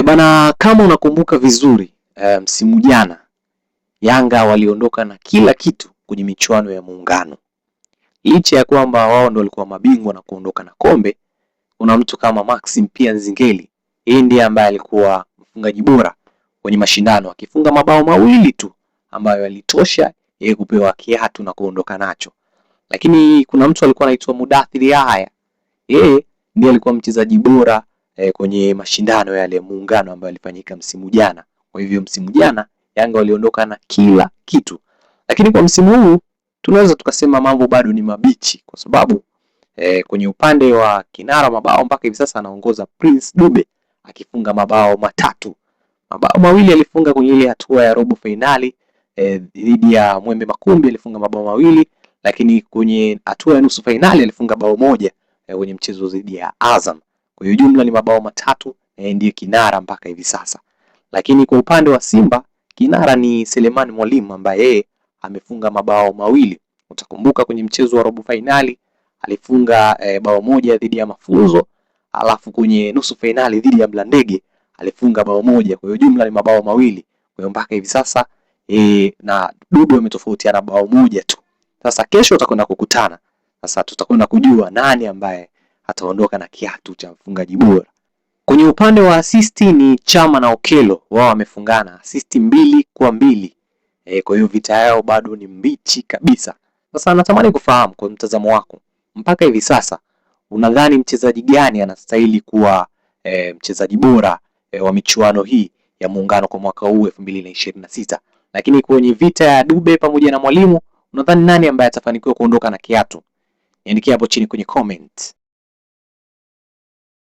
Bana, kama unakumbuka vizuri msimu jana Yanga waliondoka na kila kitu kwenye michuano ya Muungano. Licha ya kwamba wao ndio walikuwa mabingwa na kuondoka na kombe, kuna mtu kama Maxim pia Nzingeli, yeye ndiye ambaye alikuwa mfungaji bora kwenye mashindano akifunga mabao mawili tu ambayo yalitosha yeye kupewa kiatu na kuondoka nacho. Lakini kuna mtu alikuwa anaitwa Mudathiri Yahya, yeye ndiye alikuwa mchezaji bora kwenye mashindano yale Muungano ambayo yalifanyika msimu jana. Kwa hivyo msimu jana Yanga waliondoka na kila kitu. Lakini kwa msimu huu tunaweza tukasema mambo bado ni mabichi kwa sababu kwenye upande wa kinara mabao mpaka hivi sasa anaongoza Prince Dube akifunga mabao matatu. Mabao mawili alifunga kwenye ile hatua ya robo finali dhidi ya Mwembe Makumbi alifunga mabao mawili, lakini kwenye hatua ya nusu finali alifunga bao moja kwenye mchezo dhidi ya Azam. Kwa hiyo jumla ni mabao matatu, ndiye kinara mpaka hivi sasa. Lakini kwa upande wa Simba kinara ni Selemani Mwalimu ambaye yeye amefunga mabao mawili. Utakumbuka kwenye mchezo wa robo finali alifunga bao moja dhidi ya Mafunzo, alafu kwenye nusu finali dhidi ya Mlandege alifunga bao moja. Kwa hiyo jumla ni mabao mawili. Kwa hiyo mpaka hivi sasa na Dube wametofautiana bao moja tu. Sasa kesho tutakwenda kukutana. Sasa tutakwenda kujua nani ambaye ataondoka na kiatu cha mfungaji bora. Kwenye upande wa asisti ni Chama na Okelo, wao wamefungana asisti 2-2. Kwa hiyo vita yao bado ni mbichi kabisa. Sasa natamani kufahamu kwa mtazamo wako, mpaka hivi sasa unadhani mchezaji gani anastahili kuwa mchezaji bora wa michuano hii ya Muungano kwa mwaka huu 2026? Lakini kwenye vita ya Dube pamoja na Mwalimu, unadhani nani ambaye atafanikiwa kuondoka na kiatu? Niandikia hapo chini kwenye comment.